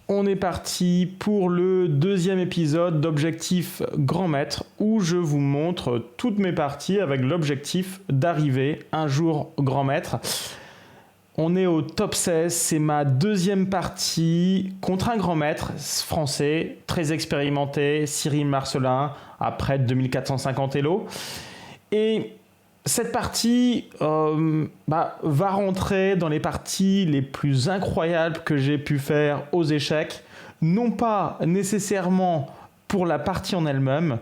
On est parti pour le deuxième épisode d'Objectif Grand Maître où je vous montre toutes mes parties avec l'objectif d'arriver un jour Grand Maître. On est au top 16, c'est ma deuxième partie contre un Grand Maître français, très expérimenté, Cyril Marcelin, à près de 2450 Elo. Et cette partie va rentrer dans les parties les plus incroyables que j'ai pu faire aux échecs, non pas nécessairement pour la partie en elle-même,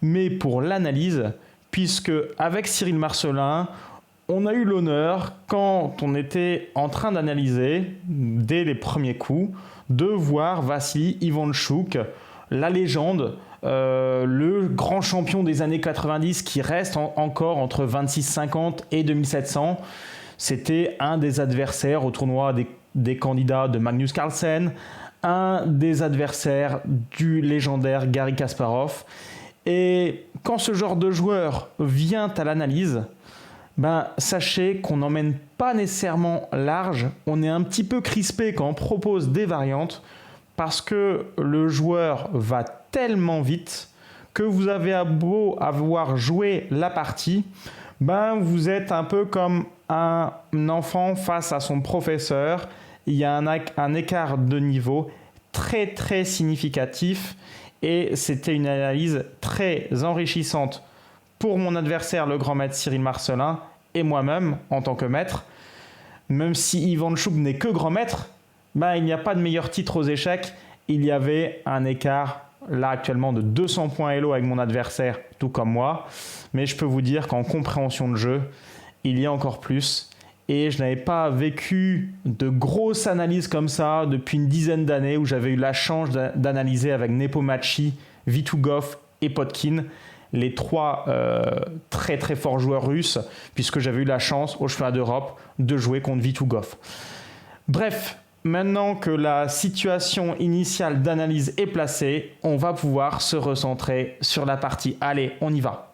mais pour l'analyse, puisque avec Cyril Marcelin, on a eu l'honneur, quand on était en train d'analyser, dès les premiers coups, de voir Vassili Ivanchuk, la légende, le grand champion des années 90 qui reste encore entre 2650 et 2700. C'était un des adversaires au tournoi des candidats de Magnus Carlsen, un des adversaires du légendaire Garry Kasparov. Et quand ce genre de joueur vient à l'analyse, sachez qu'on n'emmène pas nécessairement large, on est un petit peu crispé quand on propose des variantes, parce que le joueur va tellement vite que vous avez beau avoir joué la partie, vous êtes un peu comme un enfant face à son professeur. Il y a un écart de niveau très très significatif et c'était une analyse très enrichissante pour mon adversaire, le grand maître Cyril Marcelin, et moi-même en tant que maître. Même si Ivanchuk n'est que grand maître, il n'y a pas de meilleur titre aux échecs. Il y avait un écart là actuellement de 200 points Elo avec mon adversaire, tout comme moi. Mais je peux vous dire qu'en compréhension de jeu, il y a encore plus. Et je n'avais pas vécu de grosses analyses comme ça depuis une dizaine d'années où j'avais eu la chance d'analyser avec Nepomniachtchi, Vitugov et Potkin, les trois très très forts joueurs russes, puisque j'avais eu la chance au championnat d'Europe de jouer contre Vitugov. Bref, maintenant que la situation initiale d'analyse est placée, on va pouvoir se recentrer sur la partie. Allez, on y va.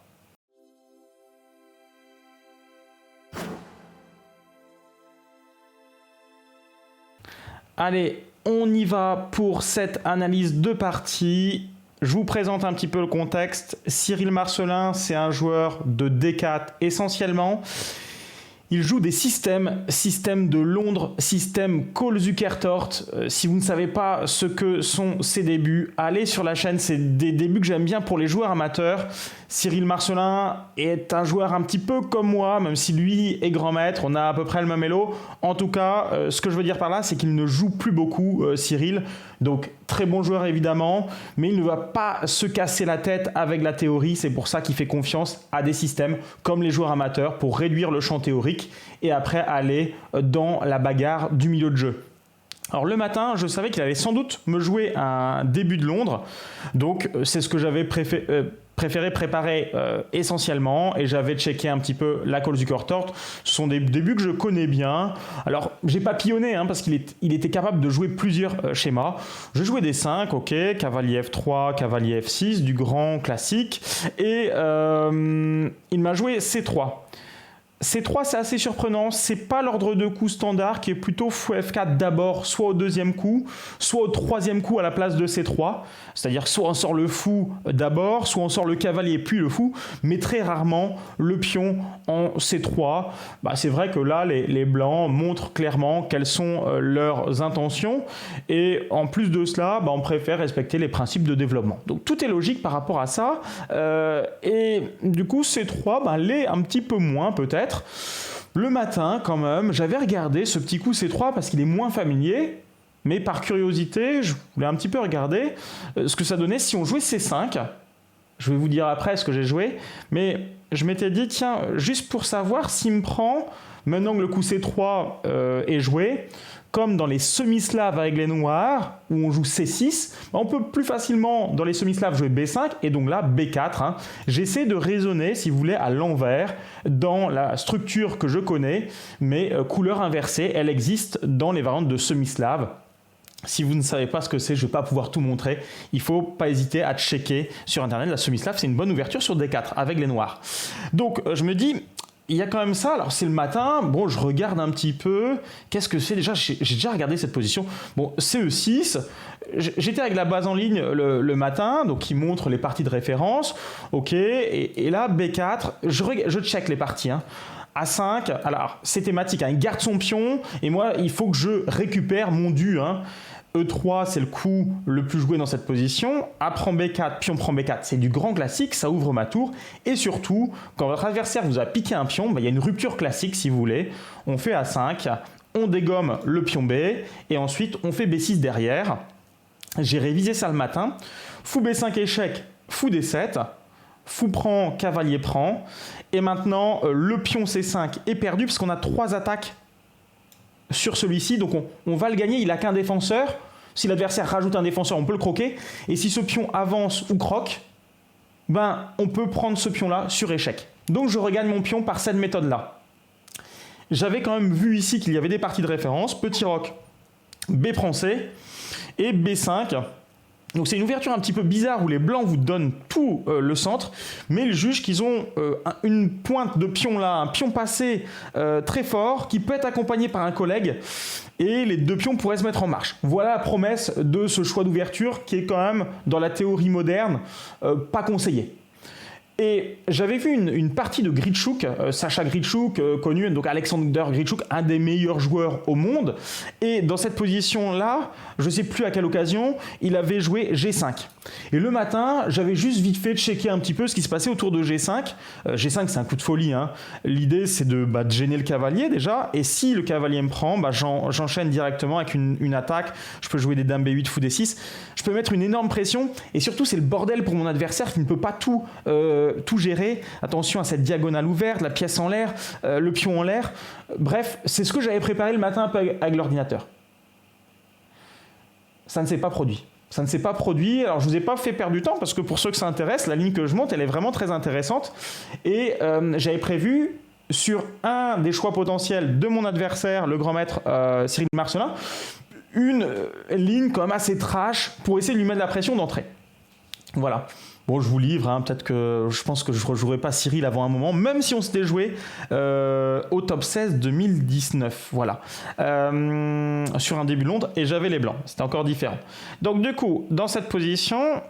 Allez, on y va pour cette analyse de partie. Je vous présente un petit peu le contexte. Cyril Marcelin, c'est un joueur de D4 essentiellement. Il joue des systèmes de Londres, système Cole-Zukertort. Si vous ne savez pas ce que sont ces débuts, allez sur la chaîne, c'est des débuts que j'aime bien pour les joueurs amateurs. Cyril Marcelin est un joueur un petit peu comme moi, même si lui est grand maître, on a à peu près le même Elo. En tout cas, ce que je veux dire par là, c'est qu'il ne joue plus beaucoup, Cyril. Donc, très bon joueur évidemment, mais il ne va pas se casser la tête avec la théorie. C'est pour ça qu'il fait confiance à des systèmes comme les joueurs amateurs pour réduire le champ théorique et après aller dans la bagarre du milieu de jeu. Alors le matin, je savais qu'il allait sans doute me jouer un début de Londres, donc c'est ce que j'avais préféré préparer essentiellement, et j'avais checké un petit peu la Cole-Zukertort. Ce sont des débuts que je connais bien. Alors j'ai papillonné parce qu'il était capable de jouer plusieurs schémas. Je jouais des 5, ok, cavalier F3, cavalier F6, du grand classique, et il m'a joué C3. C3, c'est assez surprenant, c'est pas l'ordre de coup standard qui est plutôt fou F4 d'abord, soit au deuxième coup, soit au troisième coup à la place de C3. C'est-à-dire soit on sort le fou d'abord, soit on sort le cavalier puis le fou, mais très rarement le pion en C3. C'est vrai que là, les blancs montrent clairement quelles sont leurs intentions, et en plus de cela, on préfère respecter les principes de développement. Donc tout est logique par rapport à ça, et du coup C3 l'est un petit peu moins peut-être. Le matin, quand même, j'avais regardé ce petit coup C3 parce qu'il est moins familier, mais par curiosité, je voulais un petit peu regarder ce que ça donnait si on jouait C5. Je vais vous dire après ce que j'ai joué, mais je m'étais dit, tiens, juste pour savoir s'il me prend, maintenant que le coup C3 est joué, comme dans les semi-slaves avec les noirs, où on joue C6, on peut plus facilement, dans les semi-slaves, jouer B5, et donc là, B4. J'essaie de raisonner, si vous voulez, à l'envers, dans la structure que je connais, mais couleur inversée, elle existe dans les variantes de semi-slaves. Si vous ne savez pas ce que c'est, je ne vais pas pouvoir tout montrer. Il ne faut pas hésiter à checker sur Internet. La semi-slave, c'est une bonne ouverture sur D4 avec les noirs. Donc, je me dis, il y a quand même ça. Alors c'est le matin, bon, je regarde un petit peu. Qu'est-ce que c'est déjà? J'ai déjà regardé cette position. Bon, CE6, j'étais avec la base en ligne le matin, donc qui montre les parties de référence. Ok, et là, B4, je check les parties. A5, alors c'est thématique, il garde son pion, et moi, il faut que je récupère mon dû. E3, c'est le coup le plus joué dans cette position. A prend B4, pion prend B4, c'est du grand classique, ça ouvre ma tour. Et surtout, quand votre adversaire vous a piqué un pion, il y a une rupture classique si vous voulez. On fait A5, on dégomme le pion B, et ensuite on fait B6 derrière. J'ai révisé ça le matin. Fou B5 échec, fou D7. Fou prend, cavalier prend. Et maintenant, le pion C5 est perdu parce qu'on a 3 attaques sur celui-ci, donc on va le gagner, il n'a qu'un défenseur. Si l'adversaire rajoute un défenseur, on peut le croquer. Et si ce pion avance ou croque, on peut prendre ce pion-là sur échec. Donc je regagne mon pion par cette méthode-là. J'avais quand même vu ici qu'il y avait des parties de référence. Petit roc, B prend C et B5. Donc c'est une ouverture un petit peu bizarre où les blancs vous donnent tout le centre, mais ils jugent qu'ils ont une pointe de pion là, un pion passé très fort qui peut être accompagné par un collègue et les deux pions pourraient se mettre en marche. Voilà la promesse de ce choix d'ouverture qui est quand même dans la théorie moderne pas conseillé. Et j'avais vu une partie de Grichuk, Sacha Grichuk, connu, donc Alexander Grichuk, un des meilleurs joueurs au monde. Et dans cette position-là, je ne sais plus à quelle occasion, il avait joué G5. Et le matin, j'avais juste vite fait checker un petit peu ce qui se passait autour de G5. G5, c'est un coup de folie. L'idée, c'est de gêner le cavalier déjà. Et si le cavalier me prend, j'enchaîne directement avec une attaque. Je peux jouer des dames B8, fou D6. Je peux mettre une énorme pression. Et surtout, c'est le bordel pour mon adversaire qui ne peut pas tout gérer. Attention à cette diagonale ouverte, la pièce en l'air, le pion en l'air. Bref, c'est ce que j'avais préparé le matin un peu avec l'ordinateur. Ça ne s'est pas produit. Ça ne s'est pas produit. Alors, je ne vous ai pas fait perdre du temps parce que pour ceux que ça intéresse, la ligne que je monte, elle est vraiment très intéressante. Et j'avais prévu sur un des choix potentiels de mon adversaire, le grand maître Cyril Marcelin, une ligne quand même assez trash pour essayer de lui mettre la pression d'entrée. Voilà. Bon, je vous livre, peut-être que je pense que je ne rejouerai pas Cyril avant un moment, même si on s'était joué au top 16 2019, voilà, sur un début de Londres, et j'avais les blancs, c'était encore différent. Donc du coup, dans cette position,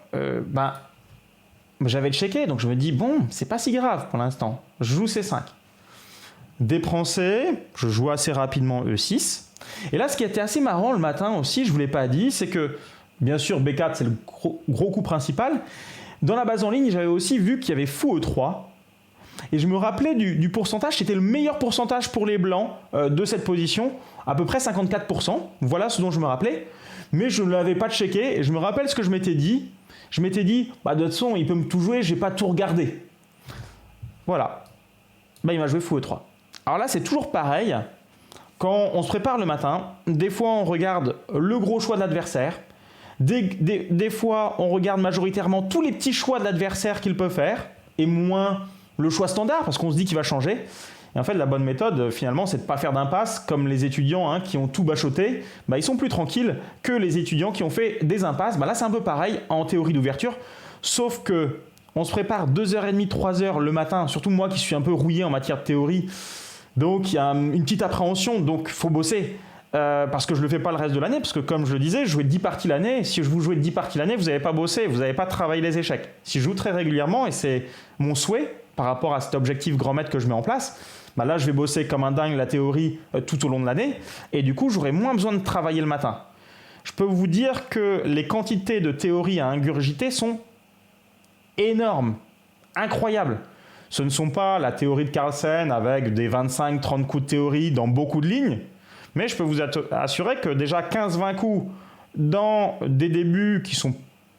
j'avais checké, donc je me dis, bon, c'est pas si grave pour l'instant, je joue C5. D prend C, je joue assez rapidement E6, et là, ce qui était assez marrant le matin aussi, je ne vous l'ai pas dit, c'est que, bien sûr, B4, c'est le gros coup principal. Dans la base en ligne, j'avais aussi vu qu'il y avait fou E3. Et je me rappelais du pourcentage, c'était le meilleur pourcentage pour les blancs de cette position, à peu près 54%. Voilà ce dont je me rappelais. Mais je ne l'avais pas checké et je me rappelle ce que je m'étais dit. Je m'étais dit, de toute façon, il peut me tout jouer, je n'ai pas tout regardé. Voilà. Il m'a joué fou E3. Alors là, c'est toujours pareil. Quand on se prépare le matin, des fois on regarde le gros choix de l'adversaire. Des fois, on regarde majoritairement tous les petits choix de l'adversaire qu'il peut faire, et moins le choix standard, parce qu'on se dit qu'il va changer. Et en fait, la bonne méthode, finalement, c'est de ne pas faire d'impasse, comme les étudiants qui ont tout bachoté. Ils sont plus tranquilles que les étudiants qui ont fait des impasses. Là, c'est un peu pareil en théorie d'ouverture, sauf que on se prépare 2h30, 3h le matin, surtout moi qui suis un peu rouillé en matière de théorie. Donc, il y a une petite appréhension, donc il faut bosser. Parce que je ne le fais pas le reste de l'année, parce que comme je le disais, je jouais 10 parties l'année. Si je vous jouais 10 parties l'année, vous n'avez pas bossé, vous n'avez pas travaillé les échecs. Si je joue très régulièrement, et c'est mon souhait par rapport à cet objectif grand maître que je mets en place, là je vais bosser comme un dingue la théorie tout au long de l'année, et du coup j'aurai moins besoin de travailler le matin. Je peux vous dire que les quantités de théorie à ingurgiter sont énormes, incroyables. Ce ne sont pas la théorie de Carlsen avec des 25-30 coups de théorie dans beaucoup de lignes, mais je peux vous assurer que déjà 15-20 coups dans des débuts qui ne sont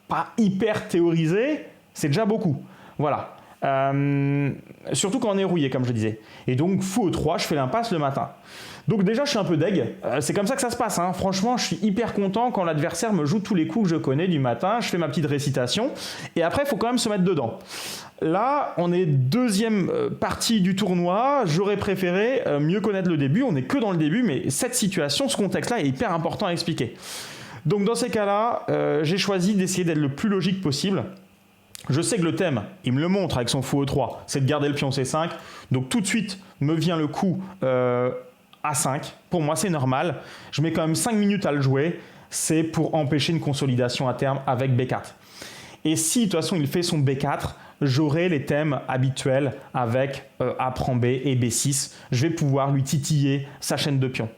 pas hyper théorisés, c'est déjà beaucoup. Voilà. Surtout quand on est rouillé, comme je disais. Et donc, fou E3, je fais l'impasse le matin. Donc déjà, je suis un peu deg. C'est comme ça que ça se passe. Franchement, je suis hyper content quand l'adversaire me joue tous les coups que je connais du matin. Je fais ma petite récitation. Et après, il faut quand même se mettre dedans. Là, on est deuxième partie du tournoi. J'aurais préféré mieux connaître le début. On n'est que dans le début, mais cette situation, ce contexte-là est hyper important à expliquer. Donc dans ces cas-là, j'ai choisi d'essayer d'être le plus logique possible. Je sais que le thème, il me le montre avec son fou E3, c'est de garder le pion C5. Donc tout de suite me vient le coup A5. Pour moi, c'est normal. Je mets quand même 5 minutes à le jouer. C'est pour empêcher une consolidation à terme avec B4. Et si de toute façon il fait son B4, j'aurai les thèmes habituels avec A prend B et B6. Je vais pouvoir lui titiller sa chaîne de pions.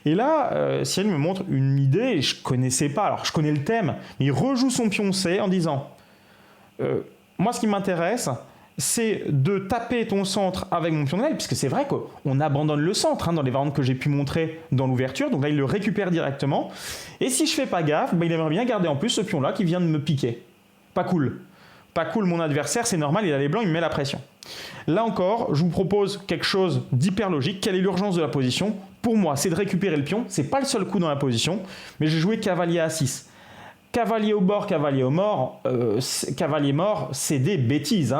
Et là, Cyril me montre une idée et je ne connaissais pas. Alors je connais le thème, mais il rejoue son pion C en disant moi ce qui m'intéresse, c'est de taper ton centre avec mon pion de L, puisque c'est vrai qu'on abandonne le centre dans les variantes que j'ai pu montrer dans l'ouverture. Donc là, il le récupère directement. Et si je fais pas gaffe, il aimerait bien garder en plus ce pion-là qui vient de me piquer. Pas cool. Pas cool, mon adversaire, c'est normal, il a les blancs, il me met la pression. Là encore, je vous propose quelque chose d'hyper logique. Quelle est l'urgence de la position? Pour moi, c'est de récupérer le pion. C'est pas le seul coup dans la position, mais j'ai joué cavalier A6. Cavalier au bord, cavalier au mort, cavalier mort, c'est des bêtises.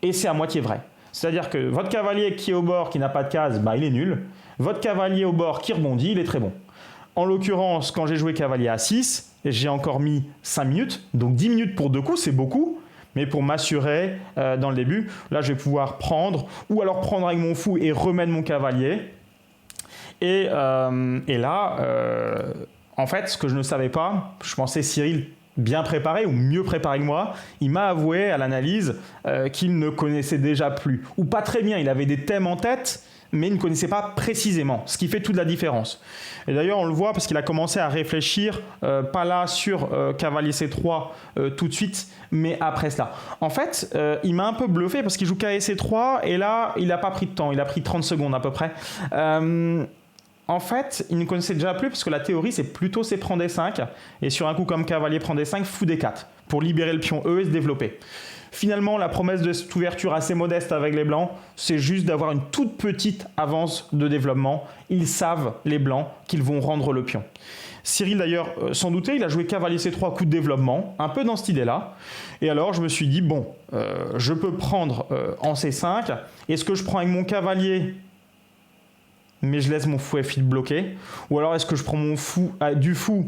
Et c'est à moitié vrai. C'est-à-dire que votre cavalier qui est au bord, qui n'a pas de case, il est nul. Votre cavalier au bord qui rebondit, il est très bon. En l'occurrence, quand j'ai joué cavalier A6, j'ai encore mis 5 minutes. Donc 10 minutes pour 2 coups, c'est beaucoup. Mais pour m'assurer dans le début, là je vais pouvoir prendre, ou alors prendre avec mon fou et remettre mon cavalier. Et là... en fait, ce que je ne savais pas, je pensais Cyril bien préparé ou mieux préparé que moi, il m'a avoué à l'analyse qu'il ne connaissait déjà plus, ou pas très bien, il avait des thèmes en tête, mais il ne connaissait pas précisément, ce qui fait toute la différence. Et d'ailleurs, on le voit parce qu'il a commencé à réfléchir, pas là sur cavalier C3 tout de suite, mais après cela. En fait, il m'a un peu bluffé parce qu'il joue cavalier C3 et là, il n'a pas pris de temps, il a pris 30 secondes à peu près. En fait, il ne connaissait déjà plus parce que la théorie, c'est plutôt C prend D5 et sur un coup comme cavalier prend D5, fou D4 pour libérer le pion E et se développer. Finalement, la promesse de cette ouverture assez modeste avec les blancs, c'est juste d'avoir une toute petite avance de développement. Ils savent, les blancs, qu'ils vont rendre le pion. Cyril, d'ailleurs, sans douter, il a joué cavalier C3, coup de développement, un peu dans cette idée-là. Et alors, je me suis dit, bon, je peux prendre en C5. Est-ce que je prends avec mon cavalier mais je laisse mon fou F8 bloqué? Ou alors est-ce que je prends mon fou du fou,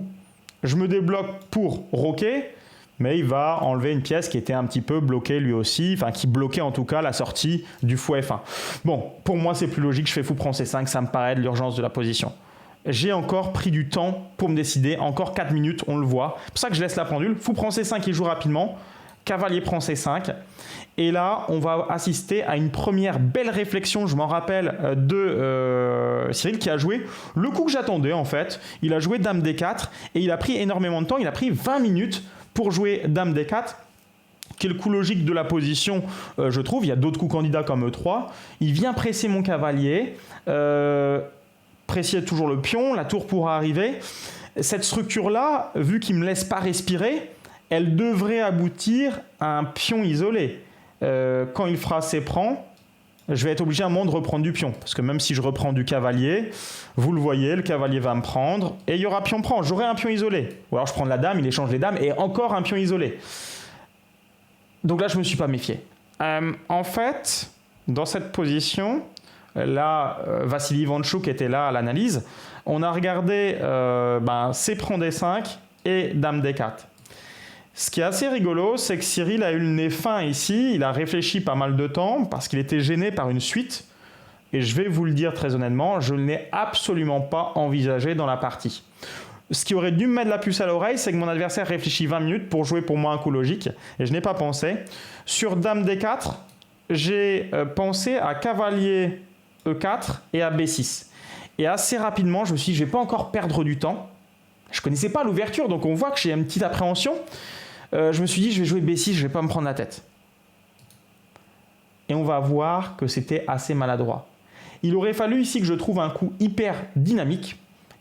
je me débloque pour roquer, mais il va enlever une pièce qui était un petit peu bloquée lui aussi, enfin qui bloquait en tout cas la sortie du fou F1. Bon, pour moi c'est plus logique, je fais fou prend C5, ça me paraît de l'urgence de la position. J'ai encore pris du temps pour me décider, encore 4 minutes, on le voit. C'est pour ça que je laisse la pendule, fou prend C5 il joue rapidement, cavalier prend C5. Et là, on va assister à une première belle réflexion, je m'en rappelle, de Cyril qui a joué le coup que j'attendais en fait. Il a joué Dame D4 et il a pris énormément de temps, il a pris 20 minutes pour jouer Dame D4. Quel coup logique de la position, je trouve. Il y a d'autres coups candidats comme E3. Il vient presser mon cavalier, presser toujours le pion, la tour pourra arriver. Cette structure-là, vu qu'il ne me laisse pas respirer, elle devrait aboutir à un pion isolé. Quand il fera ses prends, je vais être obligé à un moment de reprendre du pion. Parce que même si je reprends du cavalier, vous le voyez, le cavalier va me prendre et il y aura pion prend. J'aurai un pion isolé. Ou alors je prends de la dame, il échange les dames et encore un pion isolé. Donc là, je ne me suis pas méfié. En fait, dans cette position, là, Vassili Ivanchuk était là à l'analyse. On a regardé C prend D5 et dame D4. Ce qui est assez rigolo, c'est que Cyril a eu le nez fin ici, il a réfléchi pas mal de temps parce qu'il était gêné par une suite. Et je vais vous le dire très honnêtement, je ne l'ai absolument pas envisagé dans la partie. Ce qui aurait dû me mettre la puce à l'oreille, c'est que mon adversaire réfléchit 20 minutes pour jouer pour moi un coup logique. Et je n'ai pas pensé. Sur Dame D4, j'ai pensé à cavalier E4 et à B6. Et assez rapidement, je me suis dit, je ne vais pas encore perdre du temps. Je ne connaissais pas l'ouverture, donc on voit que j'ai une petite appréhension. Je me suis dit, je vais jouer B6, je ne vais pas me prendre la tête. Et on va voir que c'était assez maladroit. Il aurait fallu ici que je trouve un coup hyper dynamique.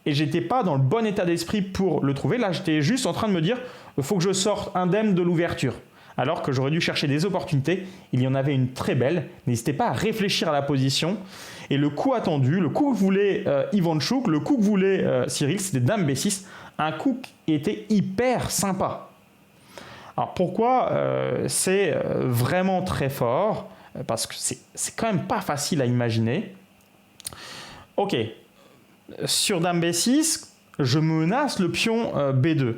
Et j'étais pas dans le bon état d'esprit pour le trouver. Là, j'étais juste en train de me dire, il faut que je sorte indemne de l'ouverture. Alors que j'aurais dû chercher des opportunités. Il y en avait une très belle. N'hésitez pas à réfléchir à la position. Et le coup attendu, le coup que voulait Ivanchuk, le coup que voulait Cyril, c'était Dame B6. Un coup qui était hyper sympa. Alors pourquoi c'est vraiment très fort? Parce que c'est quand même pas facile à imaginer. Ok. Sur Dame B6, je menace le pion B2.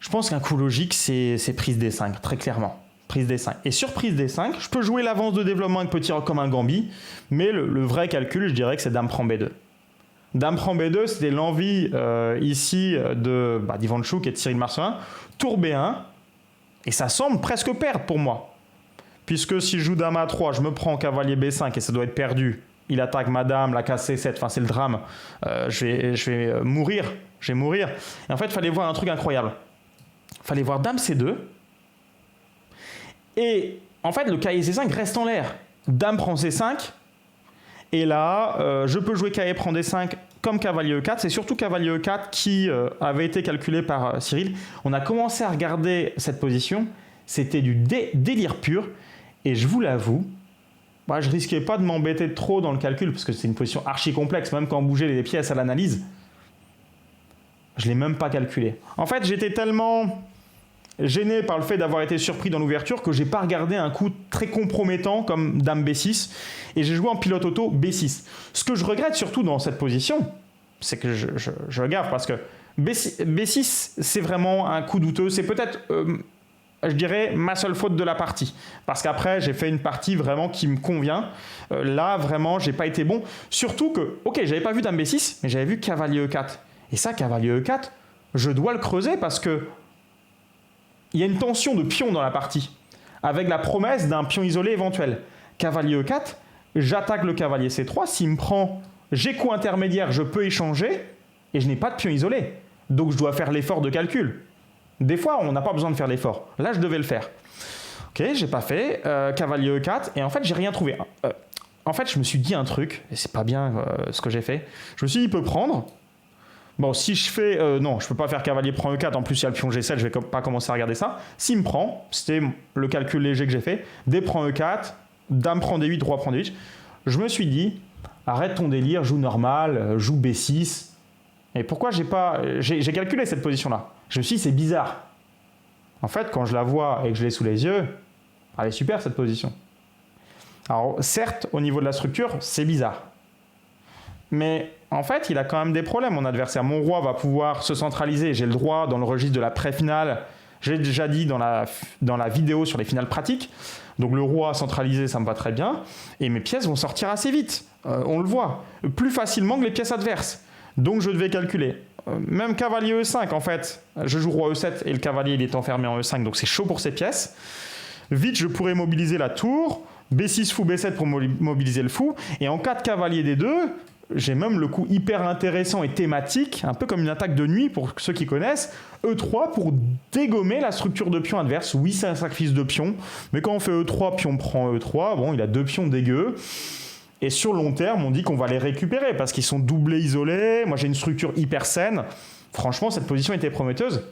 Je pense qu'un coup logique, c'est prise D5, très clairement. Prise D5. Et sur prise D5, je peux jouer l'avance de développement avec petit roc comme un gambit, mais le vrai calcul, je dirais que c'est dame prend B2. Dame prend B2, c'était l'envie ici d'Ivanchuk et de Cyril Marcelin. Tour B1, et ça semble presque perdre pour moi. Puisque si je joue dame A3, je me prends cavalier B5 et ça doit être perdu. Il attaque ma dame, la case C7, enfin c'est le drame. Je vais mourir. Je vais mourir. Et en fait, il fallait voir un truc incroyable. Il fallait voir dame C2. Et en fait, le cavalier C5 reste en l'air. Dame prend C5. Et là, je peux jouer cavalier prend D5 comme cavalier E4. C'est surtout cavalier E4 qui avait été calculé par Cyril. On a commencé à regarder cette position. C'était du délire pur. Et je vous l'avoue, je risquais pas de m'embêter trop dans le calcul parce que c'est une position archi complexe. Même quand on bougeait les pièces à l'analyse, je ne l'ai même pas calculé. En fait, j'étais tellement gêné par le fait d'avoir été surpris dans l'ouverture que j'ai pas regardé un coup très compromettant comme dame B6 et j'ai joué en pilote auto B6. Ce que je regrette surtout dans cette position, c'est que je gaffe parce que B6 c'est vraiment un coup douteux. C'est peut-être, je dirais, ma seule faute de la partie. Parce qu'après, j'ai fait une partie vraiment qui me convient. Là, vraiment, j'ai pas été bon. Surtout que, ok, j'avais pas vu dame B6, mais j'avais vu cavalier E4. Et ça, cavalier E4, je dois le creuser parce que il y a une tension de pion dans la partie, avec la promesse d'un pion isolé éventuel. Cavalier E4, j'attaque le cavalier C3. S'il me prend, j'ai coup intermédiaire, je peux échanger, et je n'ai pas de pion isolé. Donc je dois faire l'effort de calcul. Des fois, on n'a pas besoin de faire l'effort. Là, je devais le faire. Ok, j'ai pas fait. Cavalier E4, et en fait, j'ai rien trouvé. En fait, je me suis dit un truc, et c'est pas bien ce que j'ai fait. Je me suis dit, il peut prendre. Bon, si je fais... non, je ne peux pas faire cavalier prend E4. En plus, il y a le pion G7. Je ne vais pas commencer à regarder ça. S'il me prend, c'était le calcul léger que j'ai fait. D prend E4, dame prend D8, roi prend D8. Je me suis dit, arrête ton délire, joue normal, joue B6. Et pourquoi j'ai pas... J'ai calculé cette position-là. Je me suis dit, c'est bizarre. En fait, quand je la vois et que je l'ai sous les yeux, elle est super, cette position. Alors, certes, au niveau de la structure, c'est bizarre. Mais en fait, il a quand même des problèmes, mon adversaire. Mon roi va pouvoir se centraliser. J'ai le droit, dans le registre de la pré-finale, j'ai déjà dit dans la vidéo sur les finales pratiques. Donc le roi centralisé, ça me va très bien. Et mes pièces vont sortir assez vite. On le voit. Plus facilement que les pièces adverses. Donc je devais calculer. Même cavalier E5, en fait. Je joue roi E7 et le cavalier, il est enfermé en E5. Donc c'est chaud pour ces pièces. Vite, je pourrais mobiliser la tour. B6 fou B7 pour mobiliser le fou. Et en cas de cavalier D2... j'ai même le coup hyper intéressant et thématique, un peu comme une attaque de nuit pour ceux qui connaissent, E3 pour dégommer la structure de pion adverse. Oui, c'est un sacrifice de pion, mais quand on fait E3, pion prend E3, bon, il a deux pions dégueux. Et sur le long terme, on dit qu'on va les récupérer parce qu'ils sont doublés, isolés. Moi, j'ai une structure hyper saine. Franchement, cette position était prometteuse.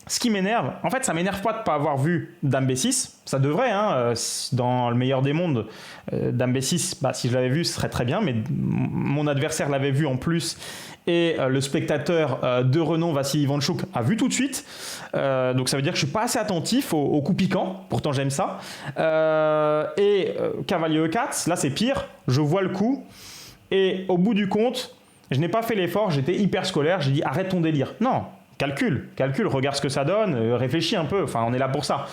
Ce qui m'énerve, en fait, ça m'énerve pas de ne pas avoir vu dame B6. Ça devrait, hein, dans le meilleur des mondes. Dame B6, si je l'avais vu, ce serait très bien, mais mon adversaire l'avait vu en plus. Et le spectateur de renom, Vassili Ivanchuk, a vu tout de suite. Donc ça veut dire que je ne suis pas assez attentif aux coups piquants. Pourtant, j'aime ça. Cavalier E4, là, c'est pire. Je vois le coup. Et au bout du compte, je n'ai pas fait l'effort. J'étais hyper scolaire. J'ai dit, arrête ton délire. Non. Calcule, regarde ce que ça donne, réfléchis un peu, enfin on est là pour ça.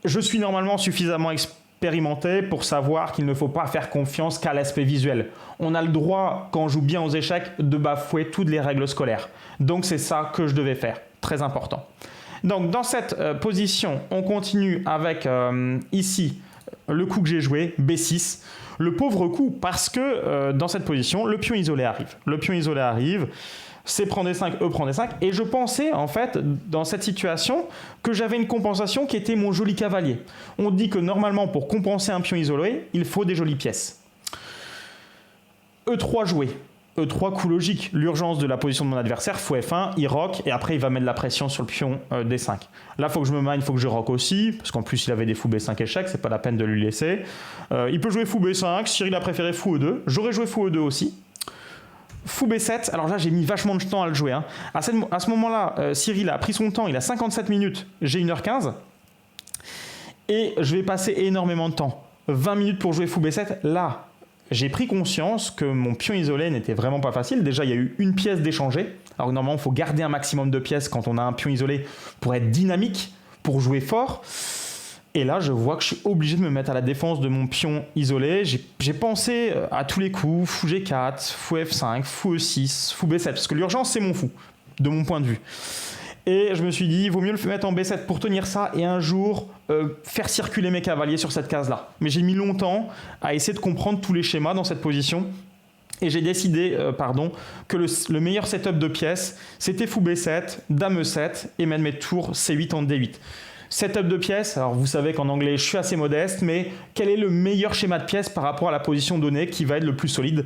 Je suis normalement suffisamment expérimenté pour savoir qu'il ne faut pas faire confiance qu'à l'aspect visuel. On a le droit, quand on joue bien aux échecs, de bafouer toutes les règles scolaires. Donc c'est ça que je devais faire, très important. Donc dans cette position, on continue avec ici le coup que j'ai joué, B6. Le pauvre coup parce que dans cette position, le pion isolé arrive. C prend D5, E prend D5. Et je pensais, en fait, dans cette situation, que j'avais une compensation qui était mon joli cavalier. On dit que normalement, pour compenser un pion isolé, il faut des jolies pièces. E3 joué. E3 coup logique. L'urgence de la position de mon adversaire, fou F1, il rock, et après il va mettre de la pression sur le pion D5. Là, il faut que je me mine, il faut que je rock aussi, parce qu'en plus il avait des fou B5 échecs, c'est pas la peine de lui laisser. Il peut jouer fou B5, Cyril a préféré fou E2. J'aurais joué fou E2 aussi. Fou B7, alors là j'ai mis vachement de temps à le jouer. Hein. À ce moment-là, Cyril a pris son temps, il a 57 minutes, j'ai 1h15. Et je vais passer énormément de temps. 20 minutes pour jouer fou B7. Là, j'ai pris conscience que mon pion isolé n'était vraiment pas facile. Déjà, il y a eu une pièce d'échanger alors que normalement il faut garder un maximum de pièces quand on a un pion isolé pour être dynamique, pour jouer fort. Et là, je vois que je suis obligé de me mettre à la défense de mon pion isolé. J'ai pensé à tous les coups, fou G4, fou F5, fou E6, fou B7, parce que l'urgence, c'est mon fou, de mon point de vue. Et je me suis dit, il vaut mieux le mettre en B7 pour tenir ça et un jour faire circuler mes cavaliers sur cette case-là. Mais j'ai mis longtemps à essayer de comprendre tous les schémas dans cette position. Et j'ai décidé que le meilleur setup de pièces, c'était fou B7, dame E7 et mettre mes tours C8 en D8. Setup de pièces, alors vous savez qu'en anglais je suis assez modeste, mais quel est le meilleur schéma de pièces par rapport à la position donnée qui va être le plus solide?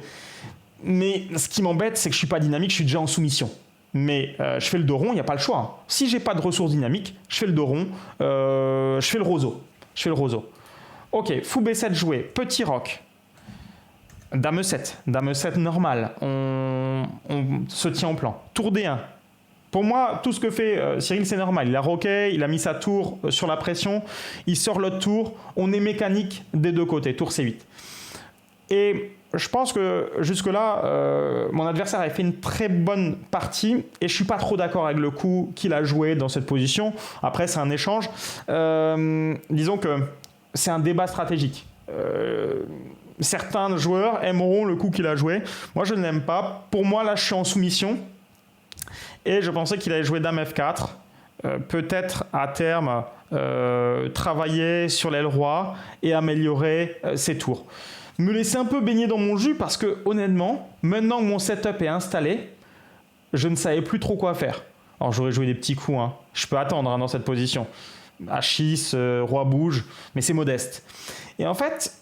Mais ce qui m'embête, c'est que je ne suis pas dynamique, je suis déjà en soumission. Mais je fais le dos rond, il n'y a pas le choix. Hein. Si j'ai pas de ressources dynamiques, je fais le dos rond, je fais le roseau. Ok, fou B7 joué, petit roc. Dame E7 normal, on se tient en plan. Tour D1. Pour moi, tout ce que fait Cyril, c'est normal. Il a roqué, il a mis sa tour sur la pression, il sort l'autre tour, on est mécanique des deux côtés, tour C8. Et je pense que jusque-là, mon adversaire avait fait une très bonne partie et je ne suis pas trop d'accord avec le coup qu'il a joué dans cette position. Après, c'est un échange. Disons que c'est un débat stratégique. Certains joueurs aimeront le coup qu'il a joué. Moi, je ne l'aime pas. Pour moi, là, je suis en soumission. Et je pensais qu'il allait jouer dame F4, peut-être à terme travailler sur l'aile roi et améliorer ses tours. Me laisser un peu baigner dans mon jus parce que honnêtement, maintenant que mon setup est installé, je ne savais plus trop quoi faire. Alors j'aurais joué des petits coups, hein. Je peux attendre dans cette position. H6, roi bouge, mais c'est modeste. Et en fait...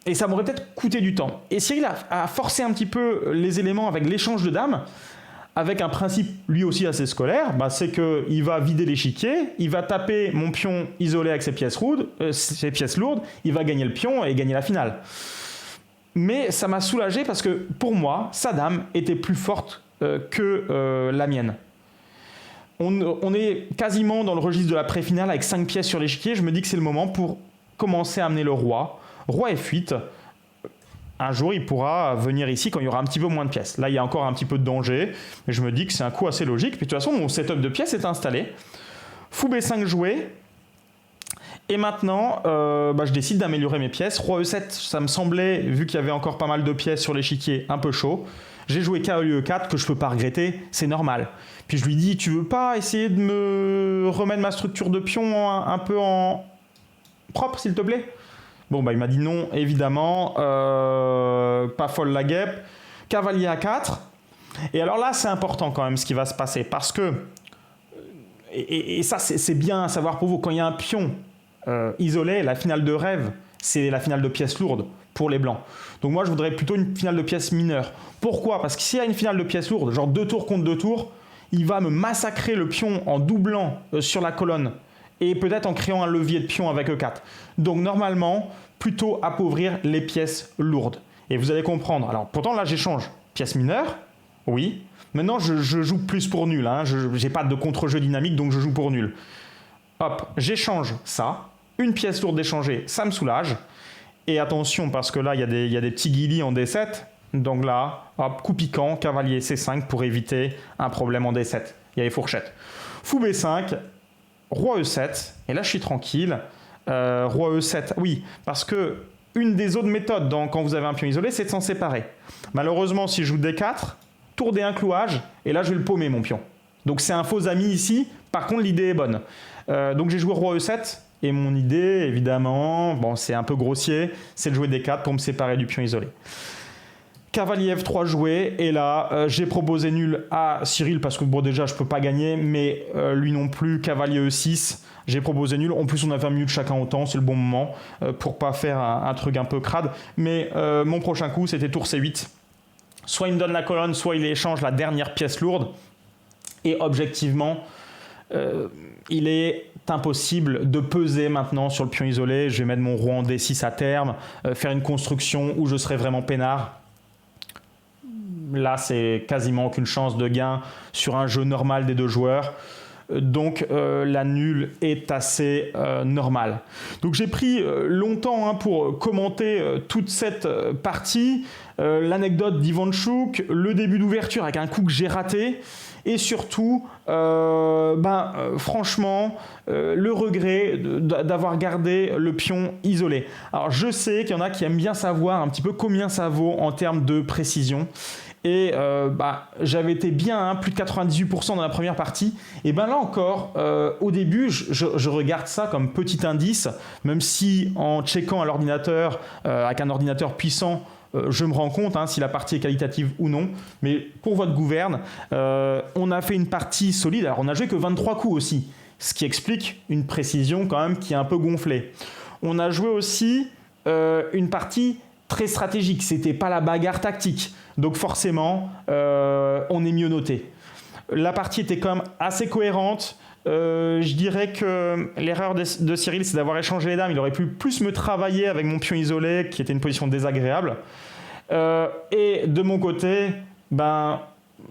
Et ça m'aurait peut-être coûté du temps. Et Cyril a forcé un petit peu les éléments avec l'échange de dames, avec un principe lui aussi assez scolaire, c'est qu'il va vider l'échiquier, il va taper mon pion isolé avec ses pièces lourdes, il va gagner le pion et gagner la finale. Mais ça m'a soulagé parce que pour moi, sa dame était plus forte que la mienne. On est quasiment dans le registre de la pré-finale avec 5 pièces sur l'échiquier. Je me dis que c'est le moment pour commencer à amener le roi. Roi F8, un jour il pourra venir ici quand il y aura un petit peu moins de pièces. Là il y a encore un petit peu de danger, mais je me dis que c'est un coup assez logique. Puis de toute façon mon setup de pièces est installé. Fou B5 joué. Et maintenant je décide d'améliorer mes pièces. Roi E7, ça me semblait, vu qu'il y avait encore pas mal de pièces sur l'échiquier, un peu chaud. J'ai joué cavalier E4 que je peux pas regretter, c'est normal. Puis je lui dis, tu veux pas essayer de me remettre ma structure de pion un peu en propre s'il te plaît? Bon, il m'a dit non, évidemment, pas folle la guêpe. Cavalier A4. Et alors là, c'est important quand même ce qui va se passer. Parce que, et ça c'est bien à savoir pour vous, quand il y a un pion isolé, la finale de rêve, c'est la finale de pièces lourdes pour les blancs. Donc moi, je voudrais plutôt une finale de pièces mineures. Pourquoi? Parce que s'il y a une finale de pièces lourdes, genre 2 tours contre 2 tours, il va me massacrer le pion en doublant sur la colonne. Et peut-être en créant un levier de pion avec E4. Donc normalement, plutôt appauvrir les pièces lourdes. Et vous allez comprendre. Alors pourtant là j'échange pièces mineures, oui. Maintenant je joue plus pour nul. Hein. Je n'ai pas de contre-jeu dynamique, donc je joue pour nul. Hop, j'échange ça. Une pièce lourde d'échanger, ça me soulage. Et attention, parce que là il y a des petits guilis en D7. Donc là, hop, coup piquant, cavalier C5 pour éviter un problème en D7. Il y a les fourchettes. Fou B5. Roi E7, et là je suis tranquille. Roi E7, oui, parce que une des autres méthodes quand vous avez un pion isolé, c'est de s'en séparer. Malheureusement, si je joue D4, tour D1 clouage, et là je vais le paumer mon pion. Donc c'est un faux ami ici, par contre l'idée est bonne. Donc j'ai joué Roi E7, et mon idée, évidemment, c'est un peu grossier, c'est de jouer D4 pour me séparer du pion isolé. Cavalier F3 joué, et là j'ai proposé nul à Cyril parce que déjà je peux pas gagner, mais lui non plus. Cavalier E6, j'ai proposé nul. En plus on a 20 minutes chacun au temps, c'est le bon moment pour pas faire un truc un peu crade. Mais mon prochain coup c'était tour C8. Soit il me donne la colonne, soit il échange la dernière pièce lourde. Et objectivement, il est impossible de peser maintenant sur le pion isolé. Je vais mettre mon roi en D6 à terme, faire une construction où je serai vraiment peinard. Là, c'est quasiment aucune chance de gain sur un jeu normal des deux joueurs. Donc la nulle est assez normale. Donc j'ai pris longtemps pour commenter toute cette partie, l'anecdote d'Ivanchuk, le début d'ouverture avec un coup que j'ai raté, et surtout, franchement, le regret d'avoir gardé le pion isolé. Alors je sais qu'il y en a qui aiment bien savoir un petit peu combien ça vaut en termes de précision. Et j'avais été bien, plus de 98% dans la première partie. Et là encore, au début, je regarde ça comme petit indice, même si en checkant à l'ordinateur, avec un ordinateur puissant, je me rends compte si la partie est qualitative ou non. Mais pour votre gouverne, on a fait une partie solide. Alors on n'a joué que 23 coups aussi, ce qui explique une précision quand même qui est un peu gonflée. On a joué aussi une partie très stratégique. C'était pas la bagarre tactique. Donc forcément, on est mieux noté. La partie était quand même assez cohérente. Je dirais que l'erreur de Cyril, c'est d'avoir échangé les dames. Il aurait pu plus me travailler avec mon pion isolé, qui était une position désagréable. Et de mon côté,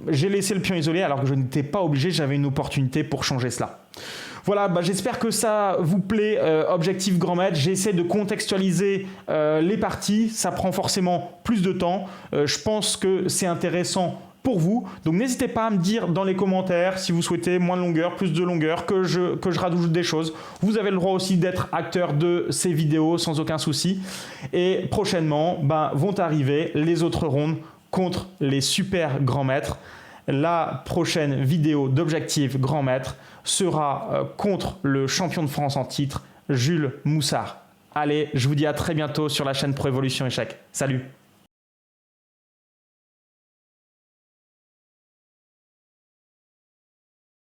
j'ai laissé le pion isolé alors que je n'étais pas obligé. J'avais une opportunité pour changer cela. Voilà, j'espère que ça vous plaît, Objectif Grand Maître. J'essaie de contextualiser les parties. Ça prend forcément plus de temps. Je pense que c'est intéressant pour vous. Donc n'hésitez pas à me dire dans les commentaires si vous souhaitez moins de longueur, plus de longueur, que je rajoute des choses. Vous avez le droit aussi d'être acteur de ces vidéos sans aucun souci. Et prochainement, vont arriver les autres rondes contre les super grands maîtres. La prochaine vidéo d'Objectif Grand Maître sera contre le champion de France en titre, Jules Moussard. Allez, je vous dis à très bientôt sur la chaîne Pro Evolution Échec. Salut!